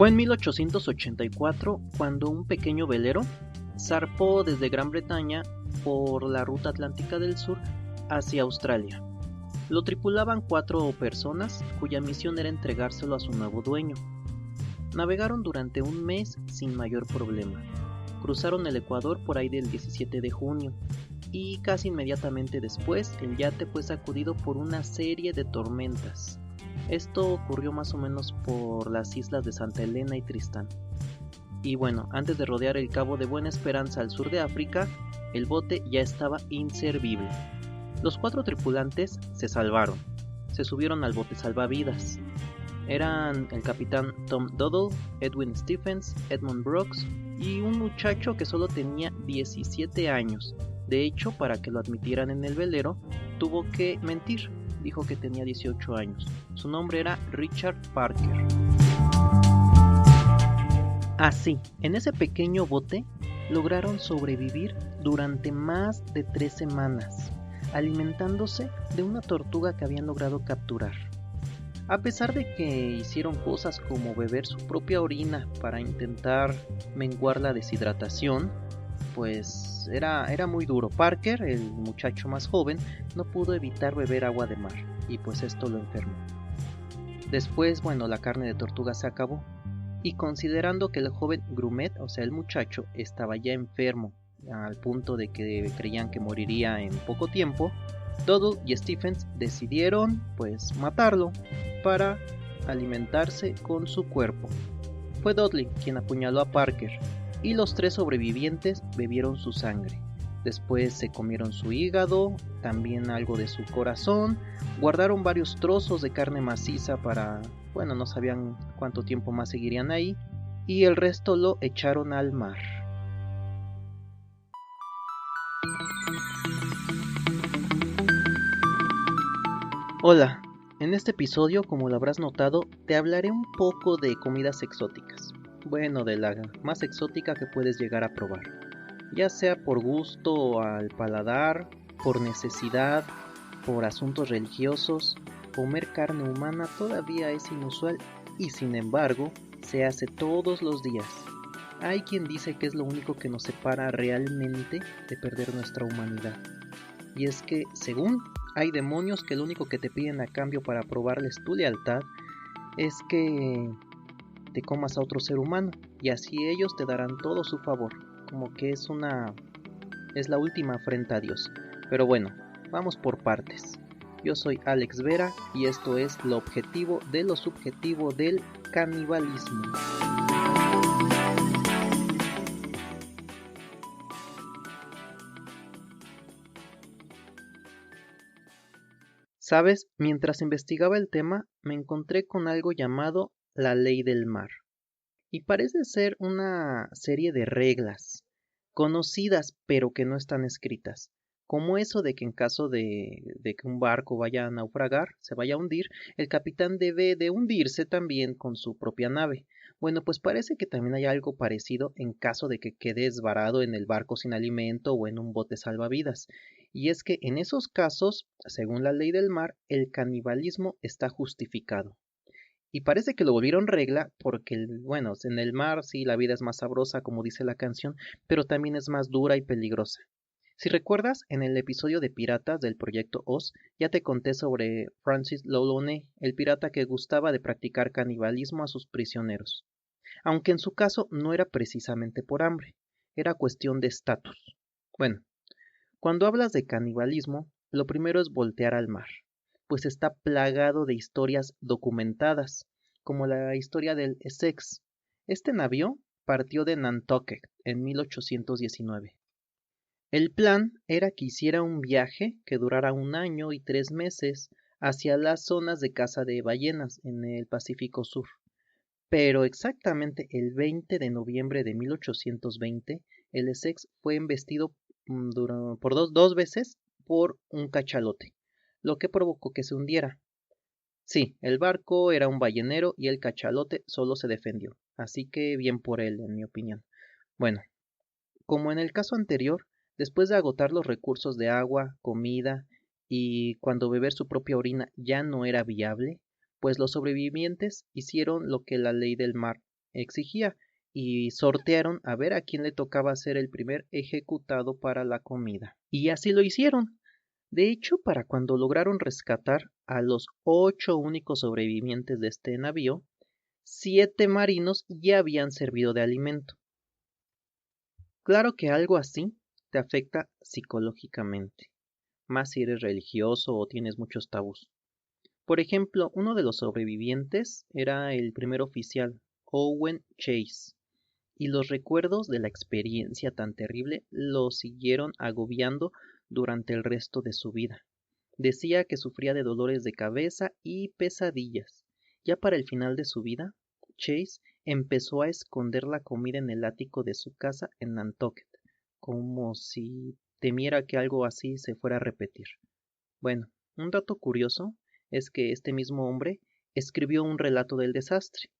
Fue en 1884 cuando un pequeño velero zarpó desde Gran Bretaña por la ruta atlántica del sur hacia Australia. Lo tripulaban 4 personas cuya misión era entregárselo a su nuevo dueño. Navegaron durante un mes sin mayor problema. Cruzaron el Ecuador por ahí del 17 de junio y casi inmediatamente después el yate fue sacudido por una serie de tormentas. Esto ocurrió más o menos por las islas de Santa Elena y Tristán. Y bueno, antes de rodear el Cabo de Buena Esperanza al sur de África, el bote ya estaba inservible. Los 4 tripulantes se salvaron. Se subieron al bote salvavidas. Eran el capitán Tom Doddle, Edwin Stephens, Edmund Brooks y un muchacho que solo tenía 17 años. De hecho, para que lo admitieran en el velero, tuvo que mentir. Dijo que tenía 18 años. Su nombre era Richard Parker. Así, en ese pequeño bote, lograron sobrevivir durante más de 3 semanas, alimentándose de una tortuga que habían logrado capturar. A pesar de que hicieron cosas como beber su propia orina para intentar menguar la deshidratación, pues era muy duro. Parker, el muchacho más joven, no pudo evitar beber agua de mar y pues esto lo enfermó. Después, la carne de tortuga se acabó y considerando que el joven Grumet, o sea el muchacho, estaba ya enfermo al punto de que creían que moriría en poco tiempo, Doddle y Stephens decidieron pues matarlo para alimentarse con su cuerpo. Fue Dudley quien apuñaló a Parker y los 3 sobrevivientes bebieron su sangre. Después se comieron su hígado, también algo de su corazón, guardaron varios trozos de carne maciza para, no sabían cuánto tiempo más seguirían ahí, y el resto lo echaron al mar. Hola, en este episodio, como lo habrás notado, te hablaré un poco de comidas exóticas. De la más exótica que puedes llegar a probar. Ya sea por gusto al paladar, por necesidad, por asuntos religiosos, comer carne humana todavía es inusual y sin embargo se hace todos los días. Hay quien dice que es lo único que nos separa realmente de perder nuestra humanidad. Y es que, según hay demonios que lo único que te piden a cambio para probarles tu lealtad es que te comas a otro ser humano y así ellos te darán todo su favor, como que es la última afrenta a Dios. Pero vamos por partes. Yo soy Alex Vera y esto es lo objetivo de lo subjetivo del canibalismo. Sabes, mientras investigaba el tema, me encontré con algo llamado la ley del mar. Y parece ser una serie de reglas, conocidas pero que no están escritas, como eso de que en caso de que un barco vaya a naufragar, se vaya a hundir, el capitán debe de hundirse también con su propia nave. Pues parece que también hay algo parecido en caso de que quedes varado en el barco sin alimento o en un bote salvavidas. Y es que en esos casos, según la ley del mar, el canibalismo está justificado. Y parece que lo volvieron regla porque, en el mar sí la vida es más sabrosa, como dice la canción, pero también es más dura y peligrosa. Si recuerdas, en el episodio de Piratas del Proyecto Oz, ya te conté sobre Francis L'Ollonais, el pirata que gustaba de practicar canibalismo a sus prisioneros. Aunque en su caso no era precisamente por hambre, era cuestión de estatus. Cuando hablas de canibalismo, lo primero es voltear al mar, pues está plagado de historias documentadas, como la historia del Essex. Este navío partió de Nantucket en 1819. El plan era que hiciera un viaje que durara 1 año y 3 meses hacia las zonas de caza de ballenas en el Pacífico Sur. Pero exactamente el 20 de noviembre de 1820, el Essex fue embestido por dos veces por un cachalote, lo que provocó que se hundiera. Sí, el barco era un ballenero y el cachalote solo se defendió, así que bien por él, en mi opinión. Bueno, como en el caso anterior, después de agotar los recursos de agua, comida y cuando beber su propia orina ya no era viable, pues los sobrevivientes hicieron lo que la ley del mar exigía, y sortearon a ver a quién le tocaba ser el primer ejecutado para la comida. Y así lo hicieron. De hecho, para cuando lograron rescatar a los 8 únicos sobrevivientes de este navío, 7 marinos ya habían servido de alimento. Claro que algo así te afecta psicológicamente, más si eres religioso o tienes muchos tabús. Por ejemplo, uno de los sobrevivientes era el primer oficial, Owen Chase, y los recuerdos de la experiencia tan terrible lo siguieron agobiando durante el resto de su vida. Decía que sufría de dolores de cabeza y pesadillas. Ya para el final de su vida, Chase empezó a esconder la comida en el ático de su casa en Nantucket, como si temiera que algo así se fuera a repetir. Bueno, un dato curioso es que este mismo hombre escribió un relato del desastre.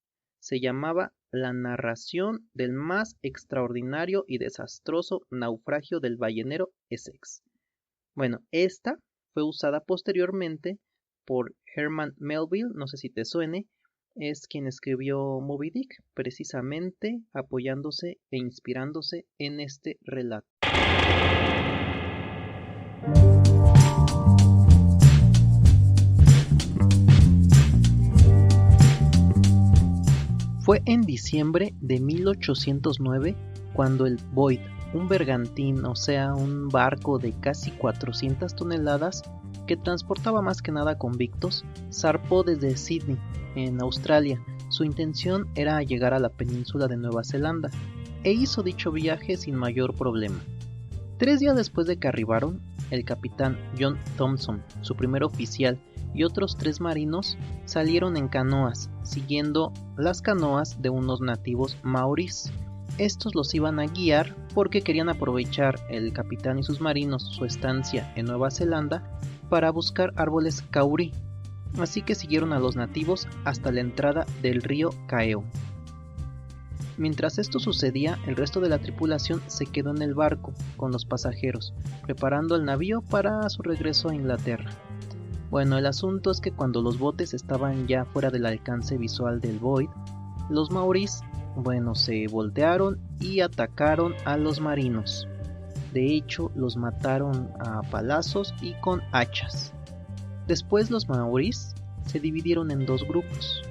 Se llamaba La narración del más extraordinario y desastroso naufragio del ballenero Essex. Bueno, esta fue usada posteriormente por Herman Melville, no sé si te suene, es quien escribió Moby Dick, precisamente apoyándose e inspirándose en este relato. Fue en diciembre de 1809 cuando el Boyd, un bergantín, o sea, un barco de casi 400 toneladas que transportaba más que nada convictos, zarpó desde Sydney, en Australia. Su intención era llegar a la península de Nueva Zelanda, e hizo dicho viaje sin mayor problema. 3 días después de que arribaron, el capitán John Thompson, su primer oficial, y otros 3 marinos salieron en canoas, siguiendo las canoas de unos nativos maoríes. Estos los iban a guiar porque querían aprovechar el capitán y sus marinos su estancia en Nueva Zelanda para buscar árboles kauri, así que siguieron a los nativos hasta la entrada del río Caeo. Mientras esto sucedía, el resto de la tripulación se quedó en el barco con los pasajeros, preparando el navío para su regreso a Inglaterra. Bueno, el asunto es que cuando los botes estaban ya fuera del alcance visual del Boyd, los maoríes, se voltearon y atacaron a los marinos. De hecho, los mataron a palazos y con hachas. Después los maoríes se dividieron en 2 grupos.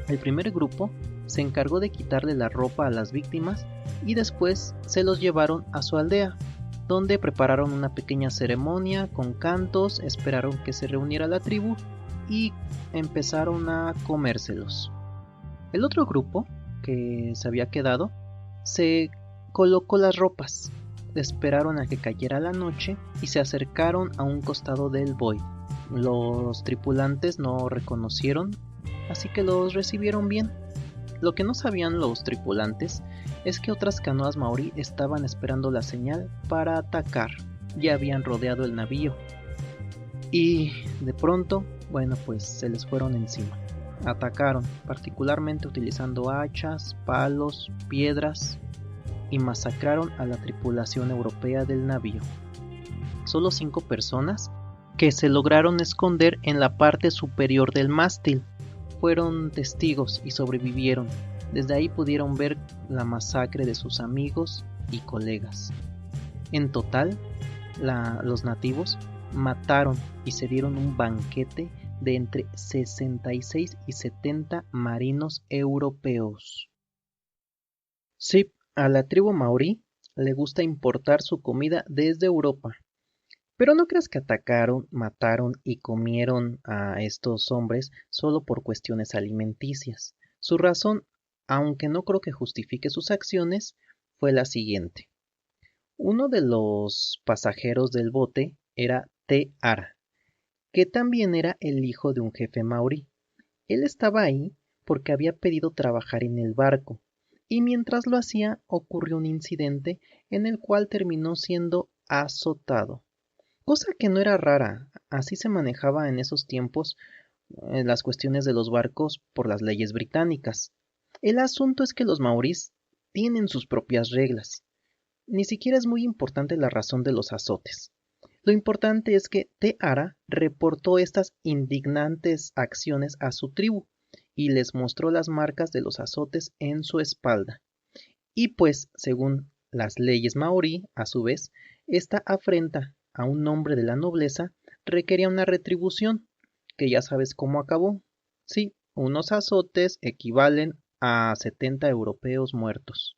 El primer grupo se encargó de quitarle la ropa a las víctimas y después se los llevaron a su aldea, donde prepararon una pequeña ceremonia con cantos, esperaron que se reuniera la tribu y empezaron a comérselos. El otro grupo, que se había quedado, se colocó las ropas, esperaron a que cayera la noche y se acercaron a un costado del Boyd. Los tripulantes no reconocieron, así que los recibieron bien. Lo que no sabían los tripulantes es que otras canoas maorí estaban esperando la señal para atacar. Ya habían rodeado el navío. Y de pronto, se les fueron encima. Atacaron, particularmente utilizando hachas, palos, piedras, y masacraron a la tripulación europea del navío. Solo 5 personas, que se lograron esconder en la parte superior del mástil, fueron testigos y sobrevivieron. Desde ahí pudieron ver la masacre de sus amigos y colegas. En total, los nativos mataron y se dieron un banquete de entre 66 y 70 marinos europeos. Sí, a la tribu maorí le gusta importar su comida desde Europa. Pero no creas que atacaron, mataron y comieron a estos hombres solo por cuestiones alimenticias. Su razón, aunque no creo que justifique sus acciones, fue la siguiente. Uno de los pasajeros del bote era Te Ara, que también era el hijo de un jefe maorí. Él estaba ahí porque había pedido trabajar en el barco, y mientras lo hacía ocurrió un incidente en el cual terminó siendo azotado. Cosa que no era rara, así se manejaba en esos tiempos las cuestiones de los barcos por las leyes británicas. El asunto es que los maoríes tienen sus propias reglas. Ni siquiera es muy importante la razón de los azotes. Lo importante es que Te Ara reportó estas indignantes acciones a su tribu y les mostró las marcas de los azotes en su espalda. Y pues, según las leyes maorí, a su vez, esta afrenta a un hombre de la nobleza requería una retribución, que ya sabes cómo acabó. Sí, unos azotes equivalen a 70 europeos muertos.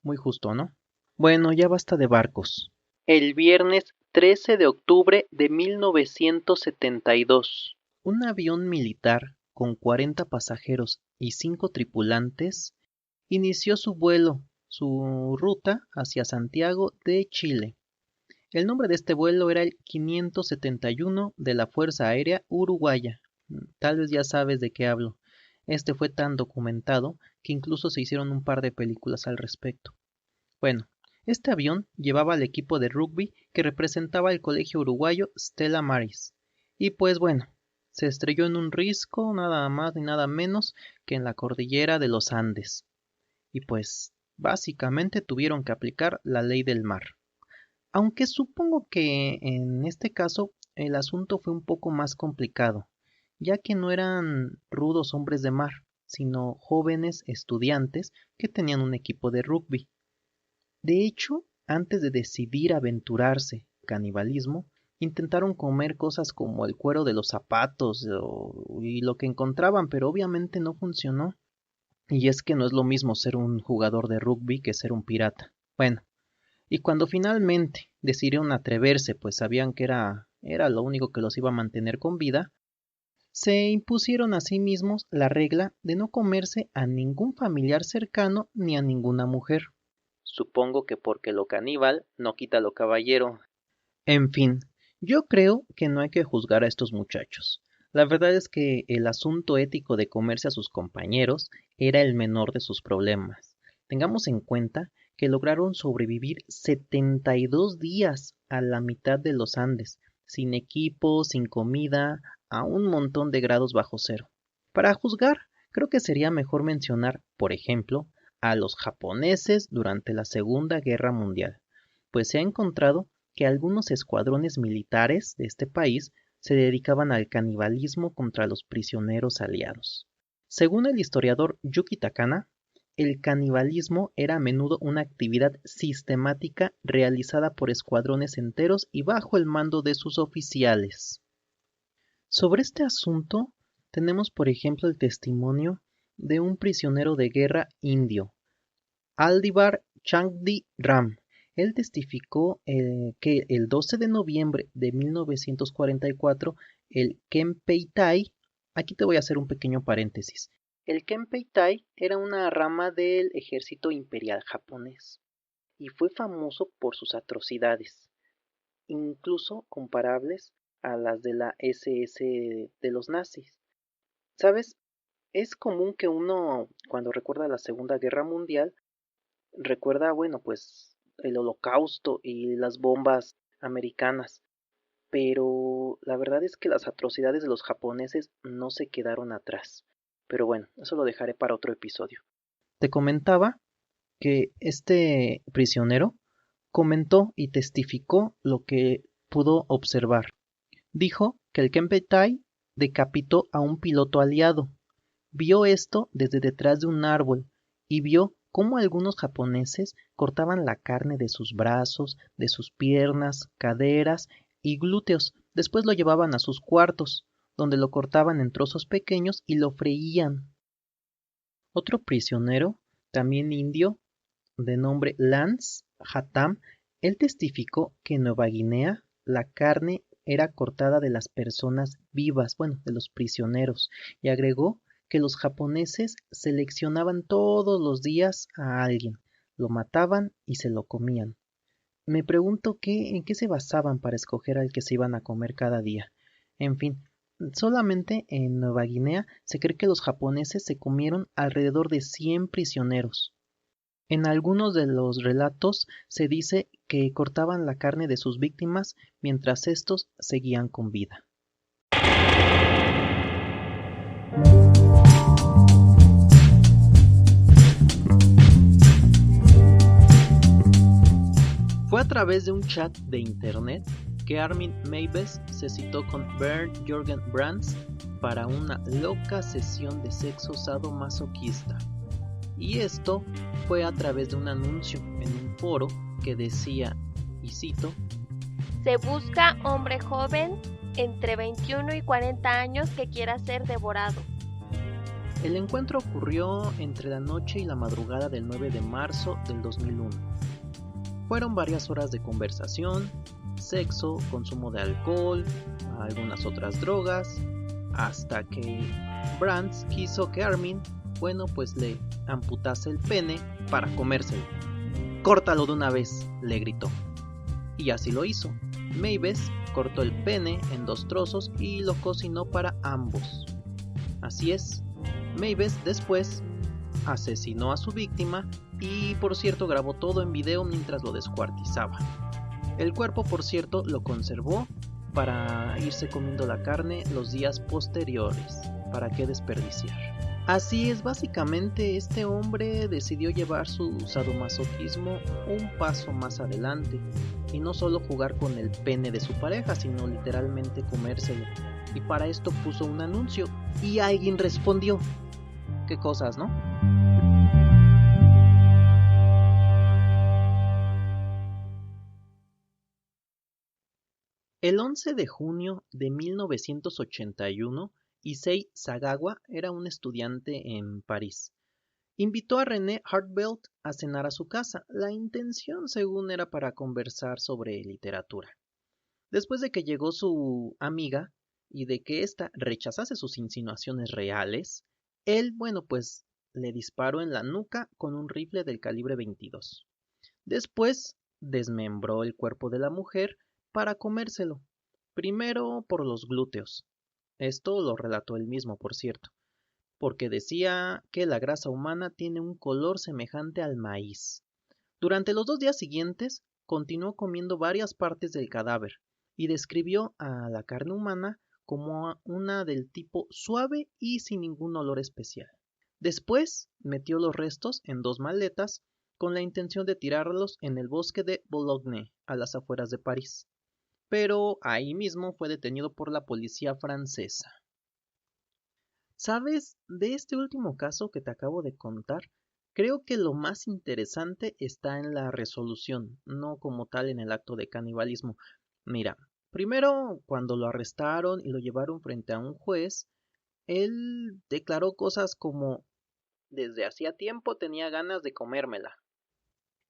Muy justo, ¿no? Bueno, ya basta de barcos. El viernes 13 de octubre de 1972, un avión militar con 40 pasajeros y 5 tripulantes inició su ruta hacia Santiago de Chile. El nombre de este vuelo era el 571 de la Fuerza Aérea Uruguaya. Tal vez ya sabes de qué hablo. Este fue tan documentado que incluso se hicieron un par de películas al respecto. Bueno, este avión llevaba al equipo de rugby que representaba el colegio uruguayo Stella Maris. Y pues bueno, se estrelló en un risco nada más ni nada menos que en la cordillera de los Andes. Y pues básicamente tuvieron que aplicar la ley del mar. Aunque supongo que en este caso el asunto fue un poco más complicado, ya que no eran rudos hombres de mar, sino jóvenes estudiantes que tenían un equipo de rugby. De hecho, antes de decidir aventurarse canibalismo, intentaron comer cosas como el cuero de los zapatos y lo que encontraban, pero obviamente no funcionó. Y es que no es lo mismo ser un jugador de rugby que ser un pirata. Bueno, y cuando finalmente decidieron atreverse, pues sabían que era lo único que los iba a mantener con vida, se impusieron a sí mismos la regla de no comerse a ningún familiar cercano ni a ninguna mujer. Supongo que porque lo caníbal no quita lo caballero. En fin, yo creo que no hay que juzgar a estos muchachos. La verdad es que el asunto ético de comerse a sus compañeros era el menor de sus problemas. Tengamos en cuenta que lograron sobrevivir 72 días a la mitad de los Andes, sin equipo, sin comida, a un montón de grados bajo cero. Para juzgar, creo que sería mejor mencionar, por ejemplo, a los japoneses durante la Segunda Guerra Mundial, pues se ha encontrado que algunos escuadrones militares de este país se dedicaban al canibalismo contra los prisioneros aliados. Según el historiador Yuki Takana, el canibalismo era a menudo una actividad sistemática realizada por escuadrones enteros y bajo el mando de sus oficiales. Sobre este asunto tenemos por ejemplo el testimonio de un prisionero de guerra indio, Aldivar Changdi Ram. Él testificó que el 12 de noviembre de 1944 el Kempei Tai, aquí te voy a hacer un pequeño paréntesis, el Kempei Tai era una rama del ejército imperial japonés y fue famoso por sus atrocidades, incluso comparables a las de la SS de los nazis. ¿Sabes? Es común que uno, cuando recuerda la Segunda Guerra Mundial, recuerda, bueno, pues el Holocausto y las bombas americanas, pero la verdad es que las atrocidades de los japoneses no se quedaron atrás. Pero bueno, eso lo dejaré para otro episodio. Te comentaba que este prisionero comentó y testificó lo que pudo observar. Dijo que el Kempei Tai decapitó a un piloto aliado. Vio esto desde detrás de un árbol y vio cómo algunos japoneses cortaban la carne de sus brazos, de sus piernas, caderas y glúteos. Después lo llevaban a sus cuartos, donde lo cortaban en trozos pequeños y lo freían. Otro prisionero, también indio, de nombre Lance Hatam, él testificó que en Nueva Guinea la carne era cortada de las personas vivas, bueno, de los prisioneros, y agregó que los japoneses seleccionaban todos los días a alguien, lo mataban y se lo comían. Me pregunto en qué se basaban para escoger al que se iban a comer cada día. En fin, solamente en Nueva Guinea se cree que los japoneses se comieron alrededor de 100 prisioneros. En algunos de los relatos se dice que cortaban la carne de sus víctimas mientras estos seguían con vida. Fue a través de un chat de internet que Armin Meiwes se citó con Bernd Jürgen Brands para una loca sesión de sexo sadomasoquista. Y esto fue a través de un anuncio en un foro que decía, y cito: se busca hombre joven entre 21 y 40 años que quiera ser devorado. El encuentro ocurrió entre la noche y la madrugada del 9 de marzo del 2001. Fueron varias horas de conversación, sexo, consumo de alcohol, algunas otras drogas, hasta que Brands quiso que Armin, pues le amputase el pene para comérselo. ¡Córtalo de una vez!, le gritó. Y así lo hizo. Meiwes cortó el pene en 2 trozos y lo cocinó para ambos. Así es, Meiwes después asesinó a su víctima y, por cierto, grabó todo en video mientras lo descuartizaba. El cuerpo, por cierto, lo conservó para irse comiendo la carne los días posteriores. ¿Para qué desperdiciar? Así es, básicamente este hombre decidió llevar su sadomasoquismo un paso más adelante y no solo jugar con el pene de su pareja, sino literalmente comérselo. Y para esto puso un anuncio y alguien respondió. Qué cosas, ¿no? El 11 de junio de 1981, Issei Sagawa era un estudiante en París. Invitó a René Hartevelt a cenar a su casa. La intención, según, era para conversar sobre literatura. Después de que llegó su amiga y de que ésta rechazase sus insinuaciones reales, él, pues le disparó en la nuca con un rifle del calibre 22. Después desmembró el cuerpo de la mujer para comérselo, primero por los glúteos. Esto lo relató él mismo, por cierto, porque decía que la grasa humana tiene un color semejante al maíz. Durante los 2 días siguientes, continuó comiendo varias partes del cadáver y describió a la carne humana como una del tipo suave y sin ningún olor especial. Después, metió los restos en 2 maletas con la intención de tirarlos en el bosque de Boulogne, a las afueras de París. Pero ahí mismo fue detenido por la policía francesa. ¿Sabes? De este último caso que te acabo de contar, creo que lo más interesante está en la resolución, no como tal en el acto de canibalismo. Mira, primero, cuando lo arrestaron y lo llevaron frente a un juez, él declaró cosas como: desde hacía tiempo tenía ganas de comérmela.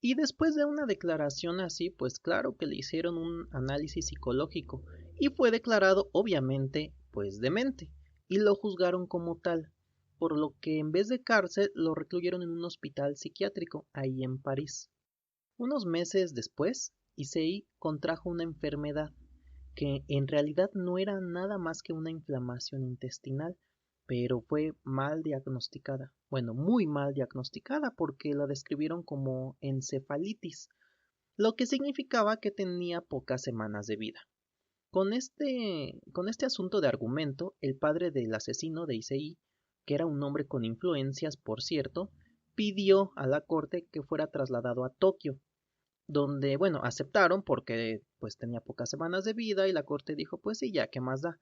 Y después de una declaración así, pues claro que le hicieron un análisis psicológico y fue declarado, obviamente, pues demente, y lo juzgaron como tal, por lo que en vez de cárcel lo recluyeron en un hospital psiquiátrico ahí en París. Unos meses después, Issei contrajo una enfermedad que en realidad no era nada más que una inflamación intestinal, pero fue mal diagnosticada. Bueno, muy mal diagnosticada porque la describieron como encefalitis, lo que significaba que tenía pocas semanas de vida. Con este asunto de argumento, el padre del asesino de Issei, que era un hombre con influencias, por cierto, pidió a la corte que fuera trasladado a Tokio, donde, aceptaron porque pues tenía pocas semanas de vida y la corte dijo, pues sí, ya, ¿qué más da?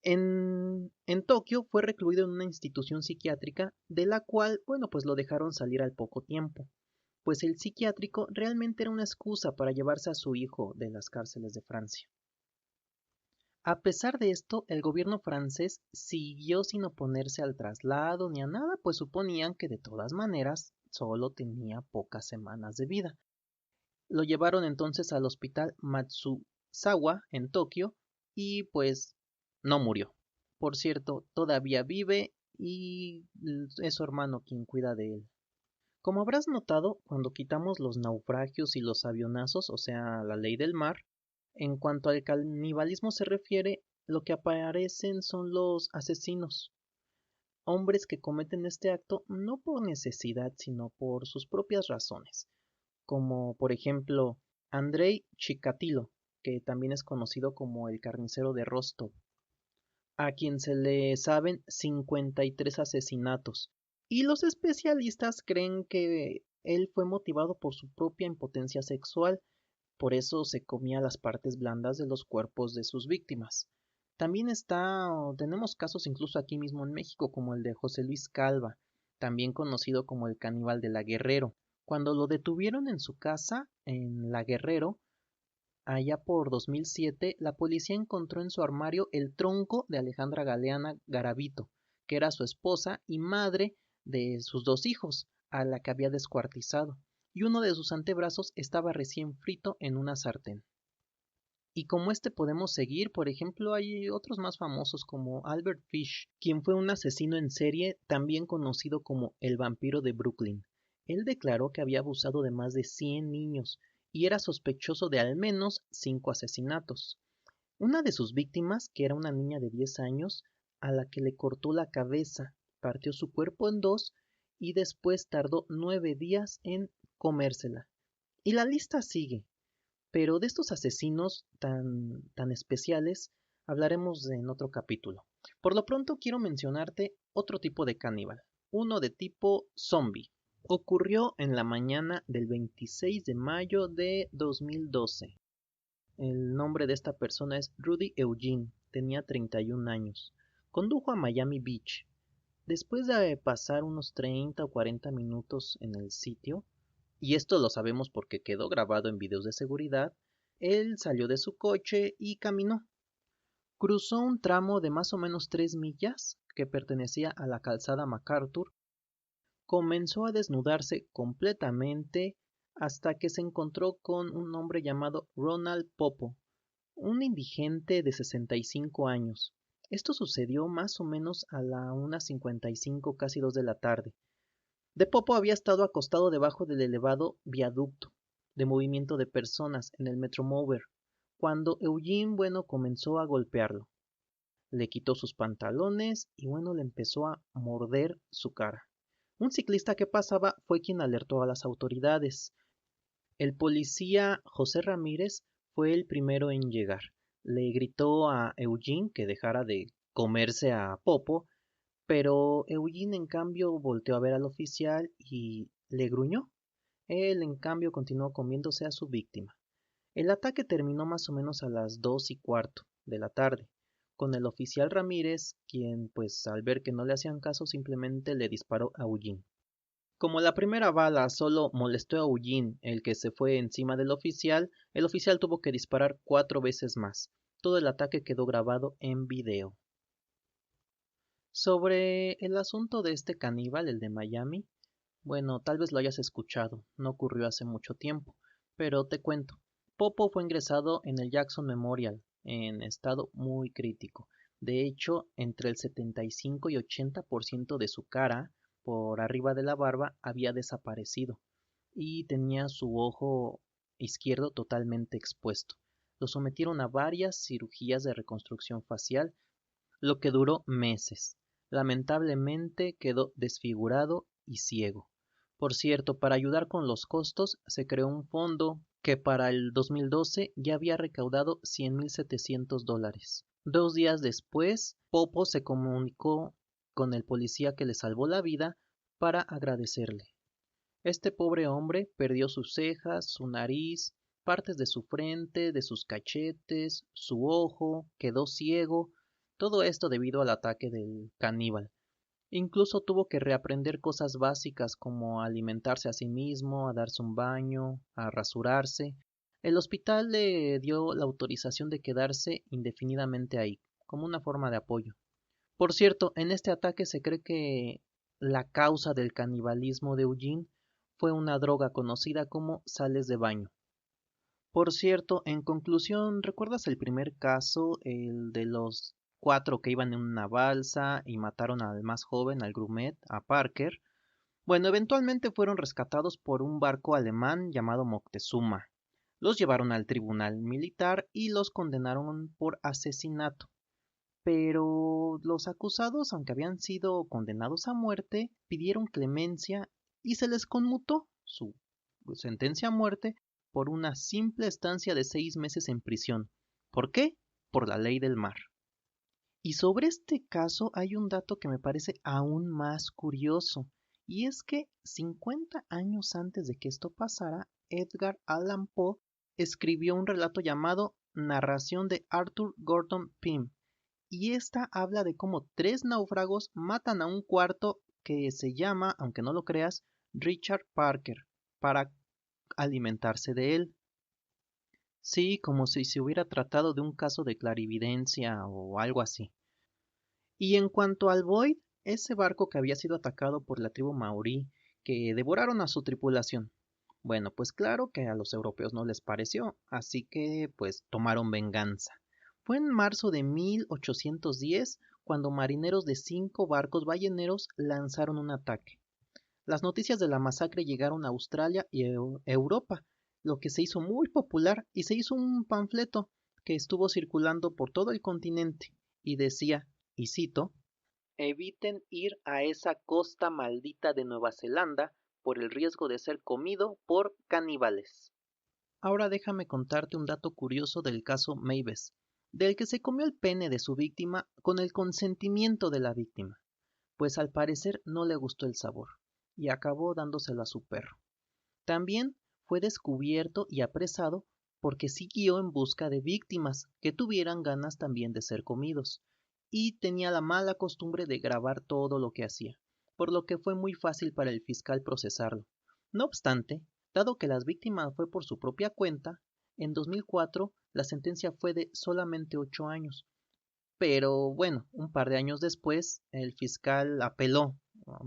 En Tokio fue recluido en una institución psiquiátrica de la cual, pues lo dejaron salir al poco tiempo, pues el psiquiátrico realmente era una excusa para llevarse a su hijo de las cárceles de Francia. A pesar de esto, el gobierno francés siguió sin oponerse al traslado ni a nada, pues suponían que de todas maneras solo tenía pocas semanas de vida. Lo llevaron entonces al hospital Matsuzawa en Tokio y pues no murió. Por cierto, todavía vive y es su hermano quien cuida de él. Como habrás notado, cuando quitamos los naufragios y los avionazos, o sea, la ley del mar, en cuanto al canibalismo se refiere, lo que aparecen son los asesinos, hombres que cometen este acto no por necesidad, sino por sus propias razones, como por ejemplo Andrei Chikatilo, que también es conocido como el carnicero de Rostov, a quien se le saben 53 asesinatos, y los especialistas creen que él fue motivado por su propia impotencia sexual, Por eso se comía las partes blandas de los cuerpos de sus víctimas. También tenemos casos incluso aquí mismo en México, como el de José Luis Calva, también conocido como el caníbal de la Guerrero. Cuando lo detuvieron en su casa, en La Guerrero, allá por 2007, la policía encontró en su armario el tronco de Alejandra Galeana Garavito, que era su esposa y madre de sus 2 hijos, a la que había descuartizado, y uno de sus antebrazos estaba recién frito en una sartén. Y como este podemos seguir, por ejemplo, hay otros más famosos como Albert Fish, quien fue un asesino en serie también conocido como el vampiro de Brooklyn. Él declaró que había abusado de más de 100 niños y era sospechoso de al menos 5 asesinatos. Una de sus víctimas, que era una niña de 10 años, a la que le cortó la cabeza, partió su cuerpo en dos y después tardó 9 días en comérsela. Y la lista sigue. Pero de estos asesinos tan especiales hablaremos en otro capítulo. Por lo pronto quiero mencionarte otro tipo de caníbal, uno de tipo zombie. Ocurrió en la mañana del 26 de mayo de 2012. El nombre de esta persona es Rudy Eugene, tenía 31 años. Condujo a Miami Beach. Después de pasar unos 30 o 40 minutos en el sitio, y esto lo sabemos porque quedó grabado en videos de seguridad, él salió de su coche y caminó. Cruzó un tramo de más o menos 3 millas que pertenecía a la calzada MacArthur, comenzó a desnudarse completamente hasta que se encontró con un hombre llamado Ronald Popo, un indigente de 65 años. Esto sucedió más o menos a la 1:55, casi 2 de la tarde. De Popo había estado acostado debajo del elevado viaducto de movimiento de personas en el Metromover, cuando Eugene comenzó a golpearlo. Le quitó sus pantalones y le empezó a morder su cara. Un ciclista que pasaba fue quien alertó a las autoridades. El policía José Ramírez fue el primero en llegar. Le gritó a Eugene que dejara de comerse a Popo, pero Eugene en cambio volteó a ver al oficial y le gruñó. Él en cambio continuó comiéndose a su víctima. El ataque terminó más o menos a las 2:15 de la tarde, con el oficial Ramírez, quien al ver que no le hacían caso simplemente le disparó a Eugene. Como la primera bala solo molestó a Eugene, el que se fue encima del oficial, el oficial tuvo que disparar 4 veces más. Todo el ataque quedó grabado en video. Sobre el asunto de este caníbal, el de Miami, tal vez lo hayas escuchado, no ocurrió hace mucho tiempo, pero te cuento. Popo fue ingresado en el Jackson Memorial en estado muy crítico. De hecho, entre el 75 y 80% de su cara, por arriba de la barba, había desaparecido y tenía su ojo izquierdo totalmente expuesto. Lo sometieron a varias cirugías de reconstrucción facial, lo que duró meses. Lamentablemente quedó desfigurado y ciego. Por cierto, para ayudar con los costos, se creó un fondo que para el 2012 ya había recaudado $100,700. 2 días después, Popo se comunicó con el policía que le salvó la vida para agradecerle. Este pobre hombre perdió sus cejas, su nariz, partes de su frente, de sus cachetes, su ojo, quedó ciego, todo esto debido al ataque del caníbal. Incluso tuvo que reaprender cosas básicas como alimentarse a sí mismo, a darse un baño, a rasurarse. El hospital le dio la autorización de quedarse indefinidamente ahí, como una forma de apoyo. Por cierto, en este ataque se cree que la causa del canibalismo de Eugene fue una droga conocida como sales de baño. Por cierto, en conclusión, ¿recuerdas el primer caso, el de los 4 que iban en una balsa y mataron al más joven, al Grumet, a Parker? Eventualmente fueron rescatados por un barco alemán llamado Moctezuma. Los llevaron al tribunal militar y los condenaron por asesinato. Pero los acusados, aunque habían sido condenados a muerte, pidieron clemencia y se les conmutó su sentencia a muerte por una simple estancia de 6 meses en prisión. ¿Por qué? Por la ley del mar. Y sobre este caso hay un dato que me parece aún más curioso, y es que 50 años antes de que esto pasara, Edgar Allan Poe escribió un relato llamado Narración de Arthur Gordon Pym, y esta habla de cómo 3 náufragos matan a un cuarto que se llama, aunque no lo creas, Richard Parker, para alimentarse de él. Sí, como si se hubiera tratado de un caso de clarividencia o algo así. Y en cuanto al Void, ese barco que había sido atacado por la tribu maorí, que devoraron a su tripulación. Bueno, pues claro que a los europeos no les pareció, así que pues tomaron venganza. Fue en marzo de 1810 cuando marineros de 5 barcos balleneros lanzaron un ataque. Las noticias de la masacre llegaron a Australia y Europa, lo que se hizo muy popular y se hizo un panfleto que estuvo circulando por todo el continente y decía, y cito, eviten ir a esa costa maldita de Nueva Zelanda por el riesgo de ser comido por caníbales. Ahora déjame contarte un dato curioso del caso Mavis, del que se comió el pene de su víctima con el consentimiento de la víctima, pues al parecer no le gustó el sabor y acabó dándoselo a su perro. También fue descubierto y apresado porque siguió en busca de víctimas que tuvieran ganas también de ser comidos, y tenía la mala costumbre de grabar todo lo que hacía, por lo que fue muy fácil para el fiscal procesarlo. No obstante, dado que las víctimas fue por su propia cuenta, en 2004 la sentencia fue de solamente 8 años. Pero bueno, un par de años después, el fiscal apeló,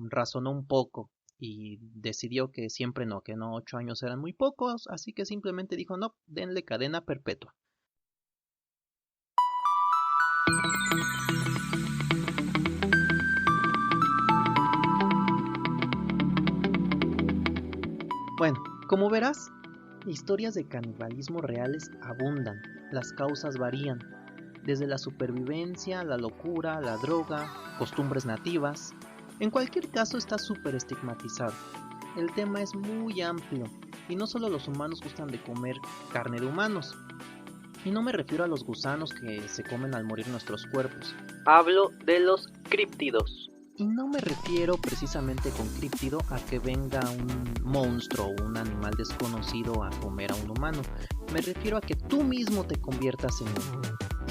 razonó un poco y decidió que siempre no, que no, 8 años eran muy pocos, así que simplemente dijo no, denle cadena perpetua. Bueno, como verás, historias de canibalismo reales abundan, las causas varían, desde la supervivencia, la locura, la droga, costumbres nativas. En cualquier caso está súper estigmatizado. El tema es muy amplio y no solo los humanos gustan de comer carne de humanos. Y no me refiero a los gusanos que se comen al morir nuestros cuerpos. Hablo de los críptidos. Y no me refiero precisamente con críptido a que venga un monstruo o un animal desconocido a comer a un humano. Me refiero a que tú mismo te conviertas en uno.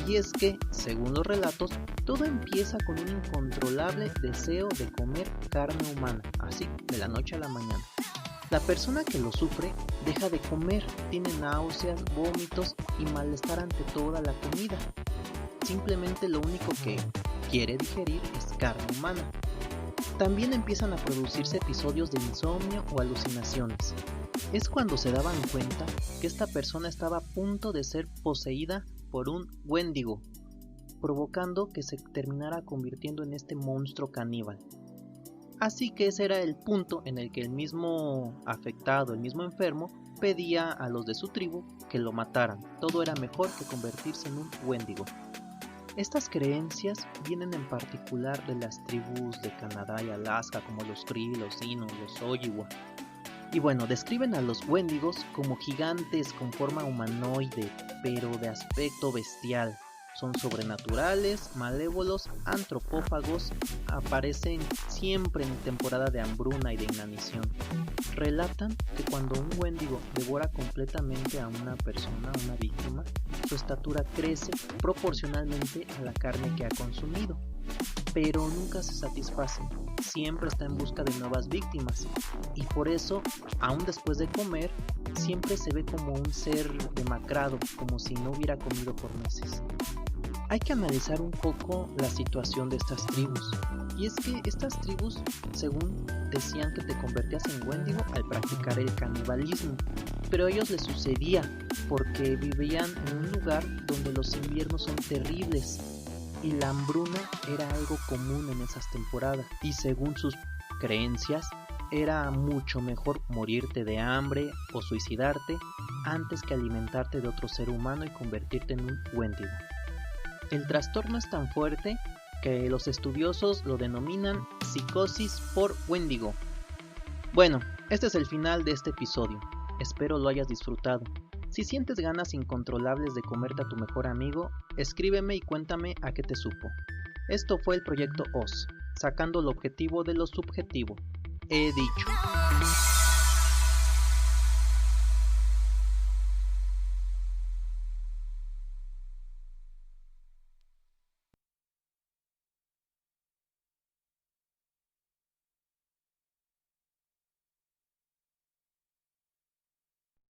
Y es que, según los relatos, todo empieza con un incontrolable deseo de comer carne humana, así de la noche a la mañana. La persona que lo sufre deja de comer, tiene náuseas, vómitos y malestar ante toda la comida. Simplemente lo único que quiere digerir es carne humana. También empiezan a producirse episodios de insomnio o alucinaciones. Es cuando se daban cuenta que esta persona estaba a punto de ser poseída por un Wendigo, provocando que se terminara convirtiendo en este monstruo caníbal. Así que ese era el punto en el que el mismo afectado, el mismo enfermo, pedía a los de su tribu que lo mataran. Todo era mejor que convertirse en un Wendigo. Estas creencias vienen en particular de las tribus de Canadá y Alaska, como los Cree, los Inuit, los Ojibwa. Y bueno, describen a los Wendigos como gigantes con forma humanoide, pero de aspecto bestial. Son sobrenaturales, malévolos, antropófagos, aparecen siempre en temporada de hambruna y de inanición. Relatan que cuando un Wendigo devora completamente a una persona, a una víctima, su estatura crece proporcionalmente a la carne que ha consumido, pero nunca se satisface, siempre está en busca de nuevas víctimas, y por eso, aún después de comer, siempre se ve como un ser demacrado, como si no hubiera comido por meses. Hay que analizar un poco la situación de estas tribus, y es que estas tribus, según decían que te convertías en Wendigo al practicar el canibalismo, pero a ellos les sucedía porque vivían en un lugar donde los inviernos son terribles y la hambruna era algo común en esas temporadas, y según sus creencias era mucho mejor morirte de hambre o suicidarte antes que alimentarte de otro ser humano y convertirte en un Wendigo. El trastorno es tan fuerte que los estudiosos lo denominan psicosis por Wendigo. Bueno, este es el final de este episodio. Espero lo hayas disfrutado. Si sientes ganas incontrolables de comerte a tu mejor amigo, escríbeme y cuéntame a qué te supo. Esto fue el Proyecto Oz, sacando lo objetivo de lo subjetivo. He dicho.